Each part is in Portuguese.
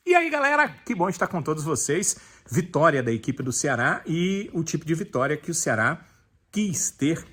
E aí, galera, que bom estar com todos vocês. Vitória da equipe do Ceará e o tipo de vitória que o Ceará quis ter,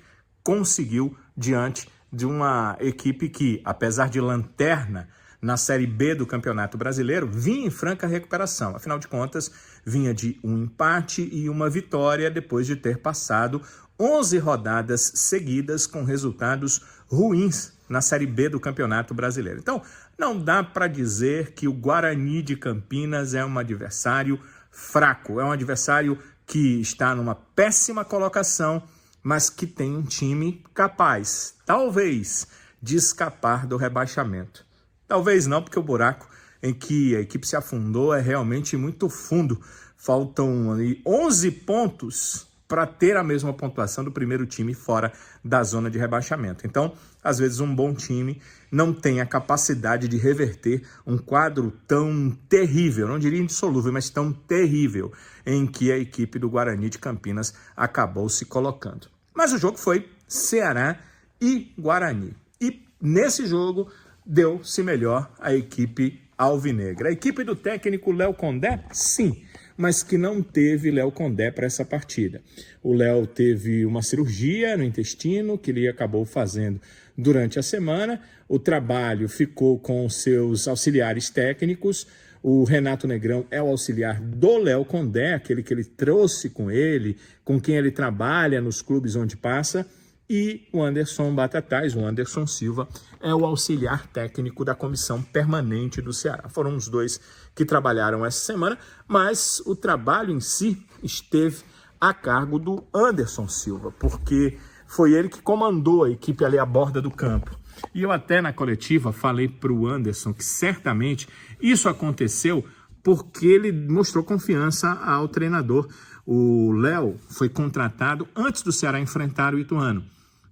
conseguiu diante de uma equipe que, apesar de lanterna na Série B do Campeonato Brasileiro, vinha em franca recuperação. Afinal de contas, vinha de um empate e uma vitória depois de ter passado 11 rodadas seguidas com resultados ruins na Série B do Campeonato Brasileiro. Então, não dá para dizer que o Guarani de Campinas é um adversário fraco, é um adversário que está numa péssima colocação, mas que tem um time capaz, talvez, de escapar do rebaixamento. Talvez não, porque o buraco em que a equipe se afundou é realmente muito fundo. Faltam ali 11 pontos para ter a mesma pontuação do primeiro time fora da zona de rebaixamento. Então, às vezes, um bom time não tem a capacidade de reverter um quadro tão terrível, não diria indissolúvel, mas tão terrível, em que a equipe do Guarani de Campinas acabou se colocando. Mas o jogo foi Ceará e Guarani. E nesse jogo deu-se melhor a equipe alvinegra. A equipe do técnico Léo Condé, sim, mas que não teve Léo Condé para essa partida. O Léo teve uma cirurgia no intestino que ele acabou fazendo durante a semana. O trabalho ficou com seus auxiliares técnicos. O Renato Negrão é o auxiliar do Léo Condé, aquele que ele trouxe com ele, com quem ele trabalha nos clubes onde passa. E o Anderson Batatais, o Anderson Silva, é o auxiliar técnico da comissão permanente do Ceará. Foram os dois que trabalharam essa semana, mas o trabalho em si esteve a cargo do Anderson Silva, porque foi ele que comandou a equipe ali à borda do campo. E eu até na coletiva falei para o Anderson que certamente isso aconteceu porque ele mostrou confiança ao treinador. O Léo foi contratado antes do Ceará enfrentar o Ituano,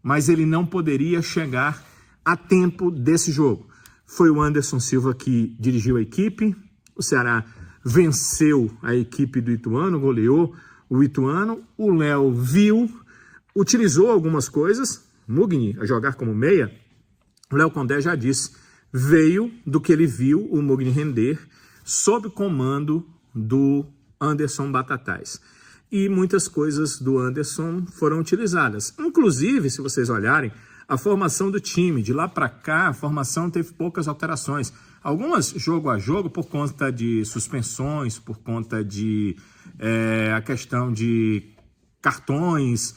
mas ele não poderia chegar a tempo desse jogo. Foi o Anderson Silva que dirigiu a equipe, o Ceará venceu a equipe do Ituano, goleou o Ituano, o Léo viu, utilizou algumas coisas, Mugni a jogar como meia, o Léo Condé já disse, veio do que ele viu o Mugni render sob comando do Anderson Batatais. E muitas coisas do Anderson foram utilizadas. Inclusive, se vocês olharem, a formação do time, de lá para cá, a formação teve poucas alterações. Algumas jogo a jogo por conta de suspensões, por conta de a questão de cartões,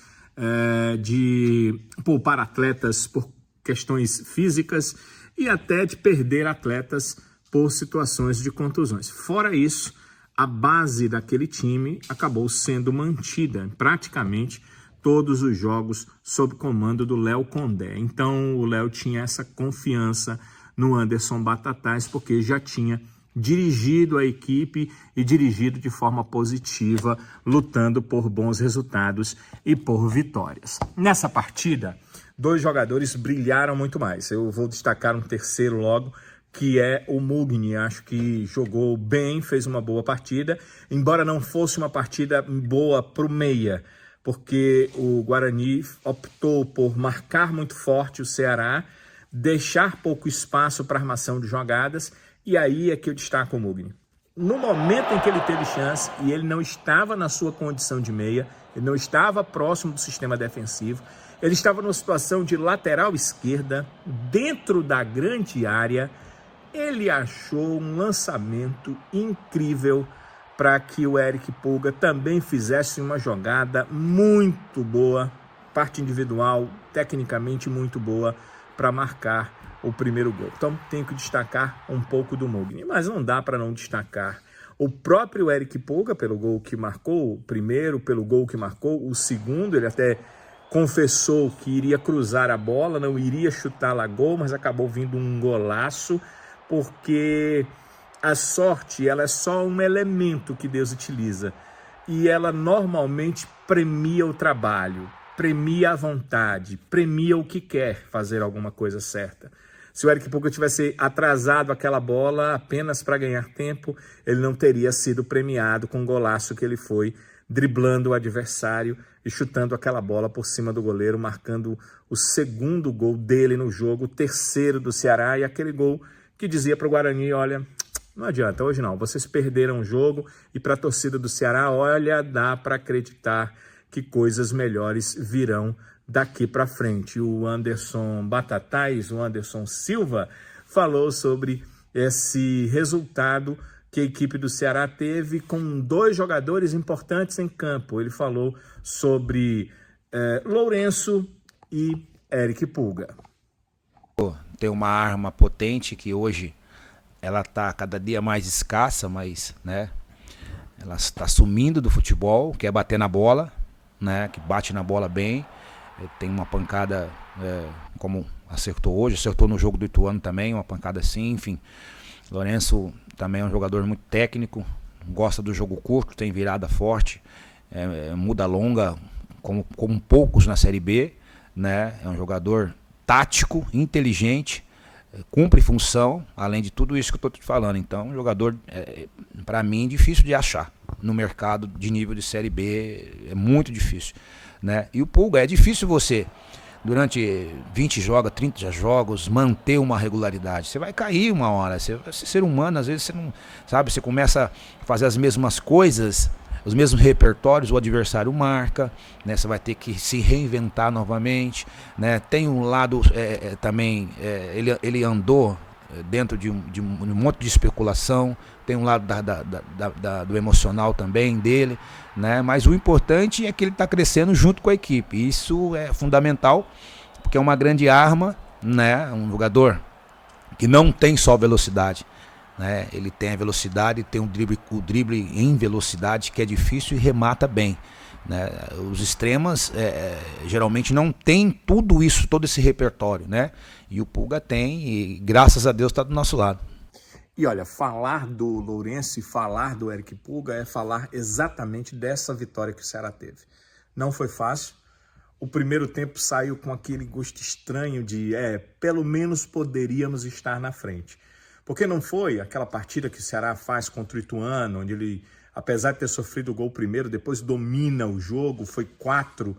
de poupar atletas por questões físicas e até de perder atletas por situações de contusões. Fora isso, a base daquele time acabou sendo mantida praticamente todos os jogos sob comando do Léo Condé. Então o Léo tinha essa confiança no Anderson Batatais porque já tinha dirigido a equipe e dirigido de forma positiva, lutando por bons resultados e por vitórias. Nessa partida, 2 jogadores brilharam muito mais. Eu vou destacar um terceiro logo, que é o Mugni. Acho que jogou bem, fez uma boa partida, embora não fosse uma partida boa para o meia, porque o Guarani optou por marcar muito forte o Ceará, deixar pouco espaço para armação de jogadas, e aí é que eu destaco o Mugni. No momento em que ele teve chance, e ele não estava na sua condição de meia, ele não estava próximo do sistema defensivo, ele estava numa situação de lateral esquerda, dentro da grande área. Ele achou um lançamento incrível para que o Eric Pulga também fizesse uma jogada muito boa, parte individual, tecnicamente muito boa, para marcar o primeiro gol. Então, tenho que destacar um pouco do Mugni, mas não dá para não destacar o próprio Eric Pulga pelo gol que marcou o primeiro, pelo gol que marcou o segundo. Ele até confessou que iria cruzar a bola, não iria chutá-la a gol, mas acabou vindo um golaço, porque a sorte ela é só um elemento que Deus utiliza e ela normalmente premia o trabalho, premia a vontade, premia o que quer fazer alguma coisa certa. Se o Eric Pulga tivesse atrasado aquela bola apenas para ganhar tempo, ele não teria sido premiado com o golaço que ele foi, driblando o adversário e chutando aquela bola por cima do goleiro, marcando o segundo gol dele no jogo, o terceiro do Ceará, e aquele gol que dizia para o Guarani, olha, Não adianta, hoje não. Vocês perderam o jogo e para a torcida do Ceará, olha, dá para acreditar que coisas melhores virão daqui para frente. O Anderson Batatais, o Anderson Silva, falou sobre esse resultado que a equipe do Ceará teve com 2 jogadores importantes em campo. Ele falou sobre Lourenço e Eric Pulga. Tem uma arma potente que hoje ela está cada dia mais escassa, mas né, ela está sumindo do futebol, que é bater na bola, né, que bate na bola bem. Tem uma pancada, como acertou hoje, acertou no jogo do Ituano também, uma pancada assim, enfim. Lourenço também é um jogador muito técnico, gosta do jogo curto, tem virada forte, muda longa, como poucos na Série B, né? É um jogador tático, inteligente, cumpre função, além de tudo isso que eu estou te falando. Então, um jogador, para mim, difícil de achar no mercado de nível de Série B, é muito difícil, né? E o Pulga, é difícil você, durante 20 jogos, 30 jogos, manter uma regularidade. Você vai cair uma hora, você ser humano, às vezes você não, sabe, você começa a fazer as mesmas coisas, os mesmos repertórios, o adversário marca, né? Você vai ter que se reinventar novamente, né? Tem um lado também, ele andou dentro de um monte de especulação, tem um lado do emocional também dele, né? Mas o importante é que ele está crescendo junto com a equipe. Isso é fundamental, porque é uma grande arma, né? Um jogador que não tem só velocidade, né? Ele tem a velocidade, tem o drible em velocidade, que é difícil, e remata bem, né? Os extremas geralmente não tem tudo isso, todo esse repertório, né? E o Pulga tem, e graças a Deus está do nosso lado. E olha, falar do Lourenço e falar do Eric Pulga é falar exatamente dessa vitória que o Ceará teve. Não foi fácil. O primeiro tempo saiu com aquele gosto estranho de pelo menos poderíamos estar na frente. Porque não foi aquela partida que o Ceará faz contra o Ituano, onde ele, apesar de ter sofrido o gol primeiro, depois domina o jogo, foi 4-2,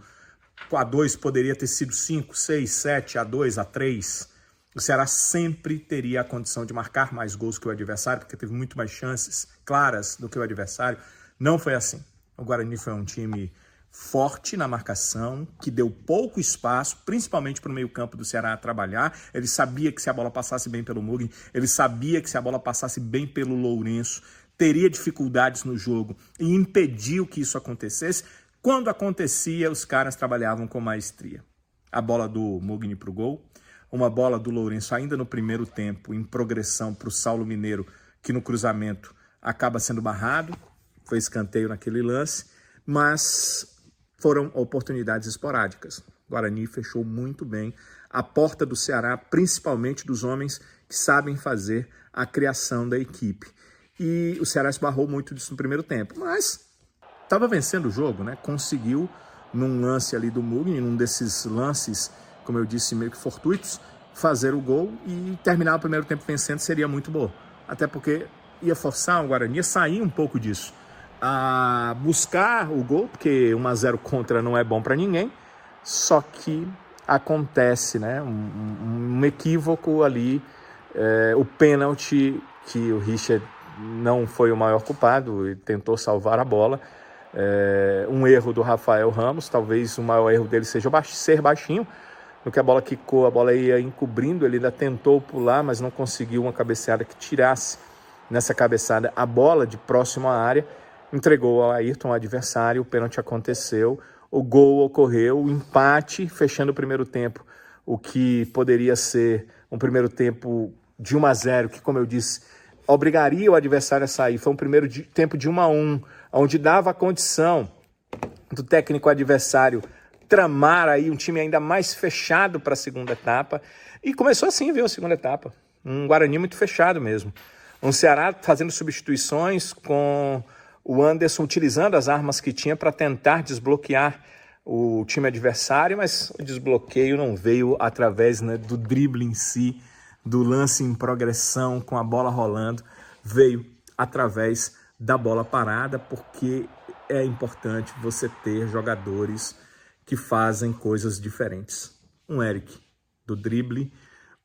poderia ter sido 5, 6, 7-2, 3. O Ceará sempre teria a condição de marcar mais gols que o adversário, porque teve muito mais chances claras do que o adversário. Não foi assim. O Guarani foi um time forte na marcação, que deu pouco espaço, principalmente para o meio-campo do Ceará trabalhar. Ele sabia que se a bola passasse bem pelo Mugni, ele sabia que se a bola passasse bem pelo Lourenço, teria dificuldades no jogo e impediu que isso acontecesse. Quando acontecia, os caras trabalhavam com maestria. A bola do Mugni para o gol, uma bola do Lourenço ainda no primeiro tempo, em progressão para o Saulo Mineiro, que no cruzamento acaba sendo barrado, foi escanteio naquele lance, mas foram oportunidades esporádicas. O Guarani fechou muito bem a porta do Ceará, principalmente dos homens que sabem fazer a criação da equipe. E o Ceará esbarrou muito disso no primeiro tempo, mas estava vencendo o jogo, né? Conseguiu, num lance ali do Mugni, num desses lances, como eu disse, meio que fortuitos, fazer o gol e terminar o primeiro tempo vencendo seria muito bom. Até porque ia forçar o Guarani a sair um pouco disso, a buscar o gol, porque 1-0 contra não é bom para ninguém, só que acontece, né, um equívoco ali, o pênalti, que o Richard não foi o maior culpado e tentou salvar a bola, um erro do Rafael Ramos, talvez o maior erro dele seja ser baixinho. No que a bola quicou, a bola ia encobrindo, ele ainda tentou pular, mas não conseguiu uma cabeceada que tirasse nessa cabeçada a bola de próximo à área, entregou ao Ayrton, o adversário, o pênalti aconteceu, o gol ocorreu, o empate, fechando o primeiro tempo, o que poderia ser um primeiro tempo de 1-0, que, como eu disse, obrigaria o adversário a sair. Foi um primeiro tempo de 1-1, onde dava a condição do técnico adversário tramar aí um time ainda mais fechado para a segunda etapa. E começou assim, viu, a segunda etapa. Um Guarani muito fechado mesmo. Um Ceará fazendo substituições, com o Anderson utilizando as armas que tinha para tentar desbloquear o time adversário, mas o desbloqueio não veio através, né, do drible em si, do lance em progressão com a bola rolando, veio através da bola parada, porque é importante você ter jogadores que fazem coisas diferentes. Um Eric do drible,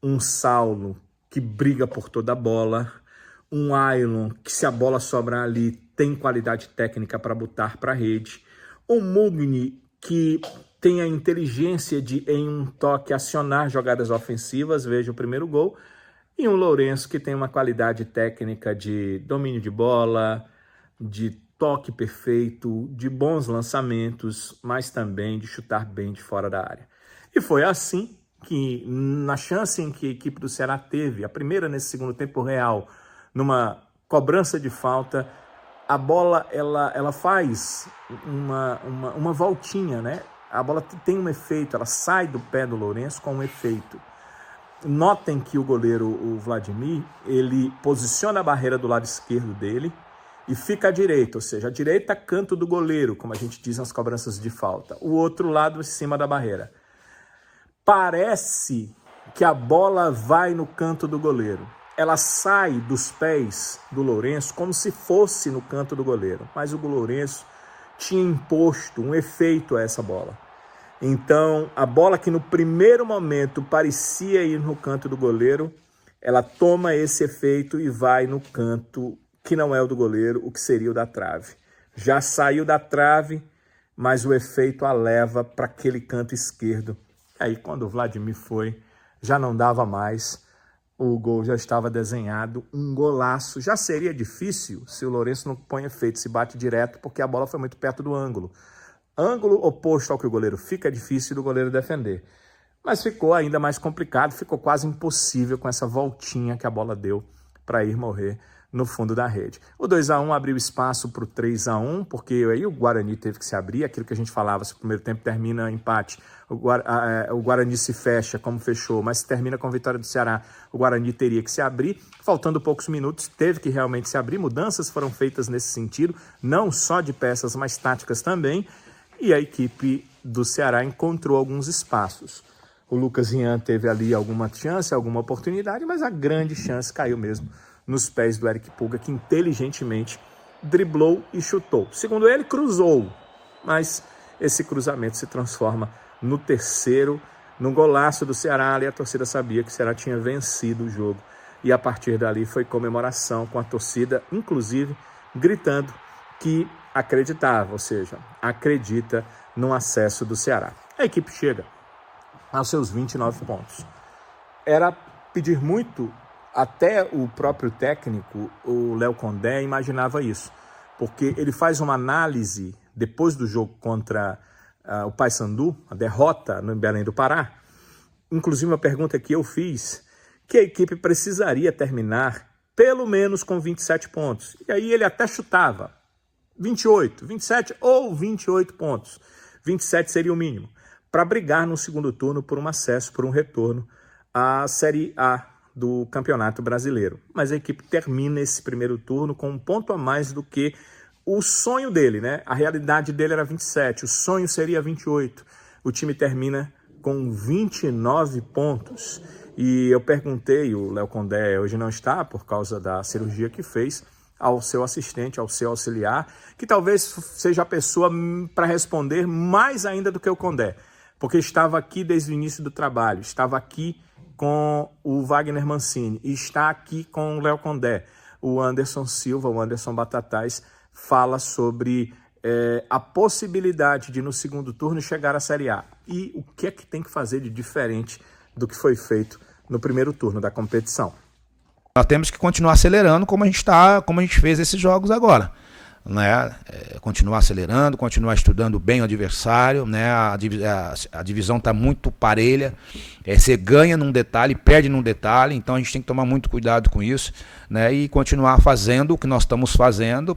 um Saulo que briga por toda a bola, um Ailon que, se a bola sobrar ali, tem qualidade técnica para botar para a rede. Um Mugni que tem a inteligência de, em um toque, acionar jogadas ofensivas, veja o primeiro gol. E um Lourenço que tem uma qualidade técnica de domínio de bola, de toque perfeito, de bons lançamentos, mas também de chutar bem de fora da área. E foi assim que, na chance em que a equipe do Ceará teve, a primeira nesse segundo tempo real, numa cobrança de falta, a bola ela faz uma voltinha, né? A bola tem um efeito, ela sai do pé do Lourenço com um efeito. Notem que o goleiro, o Vladimir, ele posiciona a barreira do lado esquerdo dele e fica à direita, ou seja, a direita canto do goleiro, como a gente diz nas cobranças de falta, o outro lado em cima da barreira. Parece que a bola vai no canto do goleiro. Ela sai dos pés do Lourenço como se fosse no canto do goleiro, mas o Lourenço tinha imposto um efeito a essa bola. Então, a bola que no primeiro momento parecia ir no canto do goleiro, ela toma esse efeito e vai no canto que não é o do goleiro, o que seria o da trave. Já saiu da trave, mas o efeito a leva para aquele canto esquerdo. Aí, quando o Vladimir foi, já não dava mais. O gol já estava desenhado, um golaço. Já seria difícil se o Lourenço não põe efeito, se bate direto, porque a bola foi muito perto do ângulo. Ângulo oposto ao que o goleiro fica, é difícil do goleiro defender. Mas ficou ainda mais complicado, ficou quase impossível com essa voltinha que a bola deu para ir morrer no fundo da rede. O 2-1 abriu espaço para o 3-1, porque aí o Guarani teve que se abrir, aquilo que a gente falava, se o primeiro tempo termina empate, o Guarani se fecha como fechou, mas se termina com a vitória do Ceará, o Guarani teria que se abrir. Faltando poucos minutos, teve que realmente se abrir, mudanças foram feitas nesse sentido, não só de peças, mas táticas também, e a equipe do Ceará encontrou alguns espaços. O Lucas Rian teve ali alguma chance, alguma oportunidade, mas a grande chance caiu mesmo nos pés do Eric Pulga, que inteligentemente driblou e chutou. Segundo ele, cruzou, mas esse cruzamento se transforma no terceiro, num golaço do Ceará, e a torcida sabia que o Ceará tinha vencido o jogo. E a partir dali foi comemoração, com a torcida, inclusive, gritando que acreditava, ou seja, acredita no acesso do Ceará. A equipe chega aos seus 29 pontos. Era pedir muito. Até o próprio técnico, o Léo Condé, imaginava isso, porque ele faz uma análise depois do jogo contra o Paysandu, a derrota no Belém do Pará. Inclusive, uma pergunta que eu fiz, que a equipe precisaria terminar pelo menos com 27 pontos. E aí ele até chutava 28, 27 ou 28 pontos. 27 seria o mínimo, para brigar no segundo turno por um acesso, por um retorno à Série A do Campeonato Brasileiro. Mas a equipe termina esse primeiro turno com um ponto a mais do que o sonho dele, né? A realidade dele era 27, o sonho seria 28. O time termina com 29 pontos. E eu perguntei, o Léo Condé hoje não está por causa da cirurgia que fez, ao seu assistente, ao seu auxiliar, que talvez seja a pessoa para responder mais ainda do que o Condé, porque estava aqui desde o início do trabalho, estava aqui com o Wagner Mancini e está aqui com o Léo Condé. O Anderson Silva, o Anderson Batatais, fala sobre a possibilidade de no segundo turno chegar à Série A. E o que é que tem que fazer de diferente do que foi feito no primeiro turno da competição? Nós temos que continuar acelerando como a gente fez esses jogos agora. Né? Continuar acelerando, continuar estudando bem o adversário, né? A divisão está muito parelha, você ganha num detalhe, perde num detalhe, então a gente tem que tomar muito cuidado com isso, né? E continuar fazendo o que nós estamos fazendo,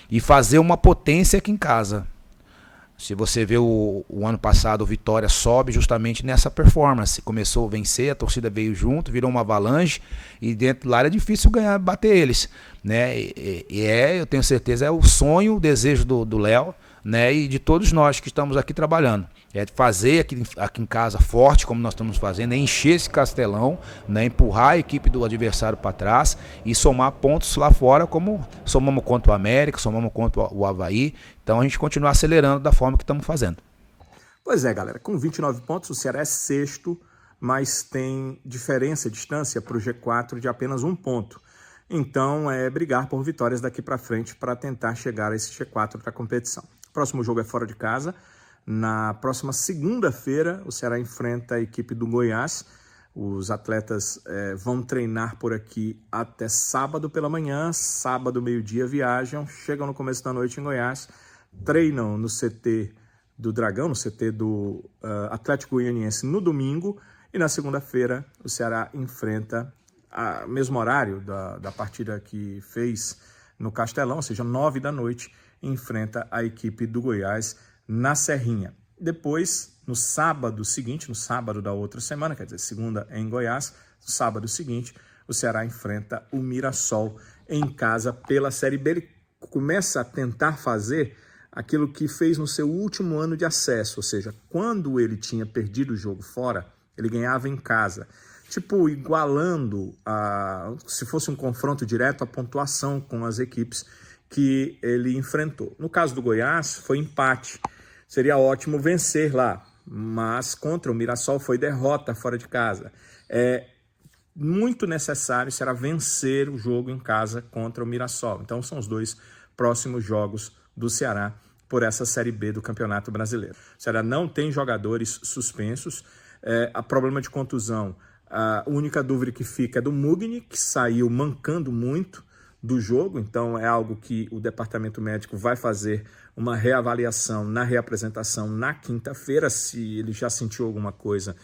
e fazer uma potência aqui em casa. Se você vê o ano passado, o Vitória sobe justamente nessa performance. Começou a vencer, a torcida veio junto, virou uma avalanche, e dentro lá era difícil bater eles. Né? Eu tenho certeza, é o sonho, o desejo do Léo, né? E de todos nós que estamos aqui trabalhando. É fazer aqui em casa forte, como nós estamos fazendo, é encher esse castelão, né? Empurrar a equipe do adversário para trás e somar pontos lá fora, como somamos contra o América, somamos contra o Avaí. Então a gente continua acelerando da forma que estamos fazendo. Pois é, galera, com 29 pontos o Ceará é sexto, mas tem distância para o G4 de apenas 1 ponto. Então, é brigar por vitórias daqui para frente para tentar chegar a esse G4 da competição. O próximo jogo é fora de casa. Na próxima segunda-feira, o Ceará enfrenta a equipe do Goiás. Os atletas vão treinar por aqui até sábado pela manhã. Sábado, meio-dia, viajam. Chegam no começo da noite em Goiás. Treinam no CT do Dragão, no CT do Atlético Goianiense no domingo. E na segunda-feira, o Ceará enfrenta o mesmo horário da partida que fez no Castelão, ou seja, 9 da noite, enfrenta a equipe do Goiás na Serrinha. Depois, no sábado seguinte, no sábado da outra semana, quer dizer, segunda em Goiás, no sábado seguinte, o Ceará enfrenta o Mirassol em casa pela Série B. Ele começa a tentar fazer aquilo que fez no seu último ano de acesso, ou seja, quando ele tinha perdido o jogo fora, ele ganhava em casa. Tipo, igualando, se fosse um confronto direto, a pontuação com as equipes que ele enfrentou. No caso do Goiás, foi empate. Seria ótimo vencer lá, mas contra o Mirassol foi derrota fora de casa. É muito necessário será vencer o jogo em casa contra o Mirassol. Então, são os 2 próximos jogos do Ceará por essa Série B do Campeonato Brasileiro. O Ceará não tem jogadores suspensos. A problema de contusão, a única dúvida que fica é do Mugni, que saiu mancando muito do jogo, então é algo que o departamento médico vai fazer uma reavaliação na reapresentação na quinta-feira. Se ele já sentiu alguma coisa,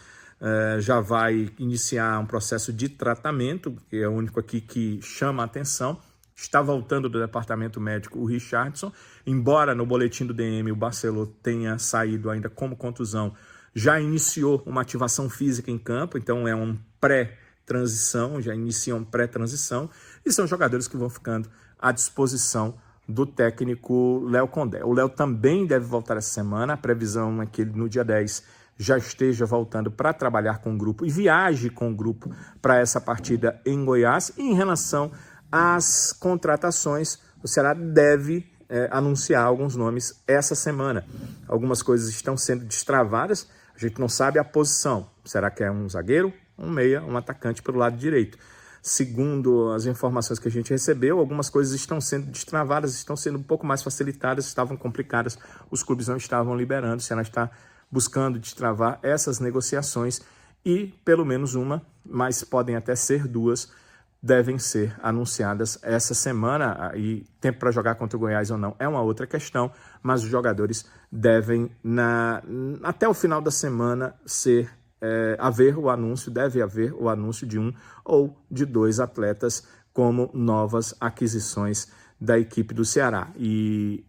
já vai iniciar um processo de tratamento, que é o único aqui que chama a atenção. Está voltando do departamento médico o Richardson, embora no boletim do DM o Barceló tenha saído ainda como contusão, já iniciou uma ativação física em campo, então é um pré-transição, já iniciam pré-transição, e são jogadores que vão ficando à disposição do técnico Léo Condé. O Léo também deve voltar essa semana, a previsão é que ele no dia 10 já esteja voltando para trabalhar com o grupo e viaje com o grupo para essa partida em Goiás. E em relação às contratações, o Ceará deve anunciar alguns nomes essa semana. Algumas coisas estão sendo destravadas, a gente não sabe a posição. Será que é um zagueiro, um meia, um atacante pelo lado direito? Segundo as informações que a gente recebeu, algumas coisas estão sendo destravadas, estão sendo um pouco mais facilitadas, estavam complicadas, os clubes não estavam liberando. O Ceará está buscando destravar essas negociações e pelo menos uma, mas podem até ser 2, devem ser anunciadas essa semana. E tempo para jogar contra o Goiás ou não é uma outra questão, mas os jogadores devem, até o final da semana, deve haver o anúncio de 1 ou de 2 atletas como novas aquisições da equipe do Ceará. E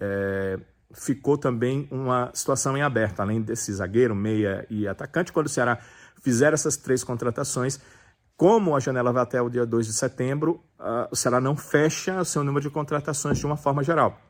ficou também uma situação em aberto, além desse zagueiro, meia e atacante. Quando o Ceará fizer essas 3 contratações, como a janela vai até o dia 2 de setembro, o Ceará não fecha o seu número de contratações de uma forma geral.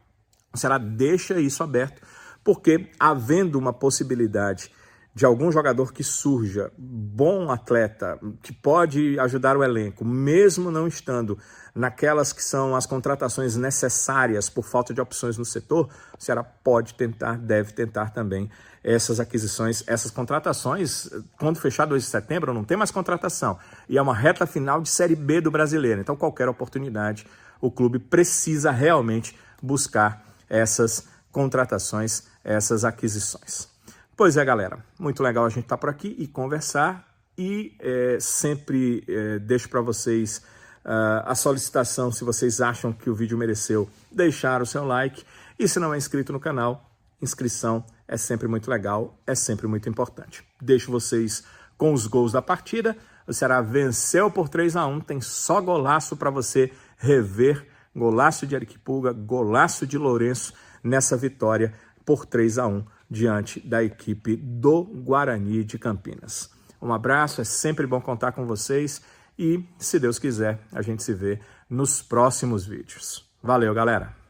O Ceará deixa isso aberto, porque havendo uma possibilidade de algum jogador que surja, bom atleta, que pode ajudar o elenco, mesmo não estando naquelas que são as contratações necessárias por falta de opções no setor, o Ceará pode tentar, deve tentar também essas aquisições, essas contratações. Quando fechar 2 de setembro, não tem mais contratação. E é uma reta final de Série B do Brasileiro. Então, qualquer oportunidade, o clube precisa realmente buscar essas contratações, essas aquisições. Pois é, galera, muito legal a gente estar por aqui e conversar, e sempre deixo para vocês a solicitação, se vocês acham que o vídeo mereceu, deixar o seu like, e se não é inscrito no canal, inscrição é sempre muito legal, é sempre muito importante. Deixo vocês com os gols da partida. O Ceará venceu por 3-1, tem só golaço para você rever, golaço de Ariquipulga, golaço de Lourenço nessa vitória por 3-1 diante da equipe do Guarani de Campinas. Um abraço, é sempre bom contar com vocês e, se Deus quiser, a gente se vê nos próximos vídeos. Valeu, galera!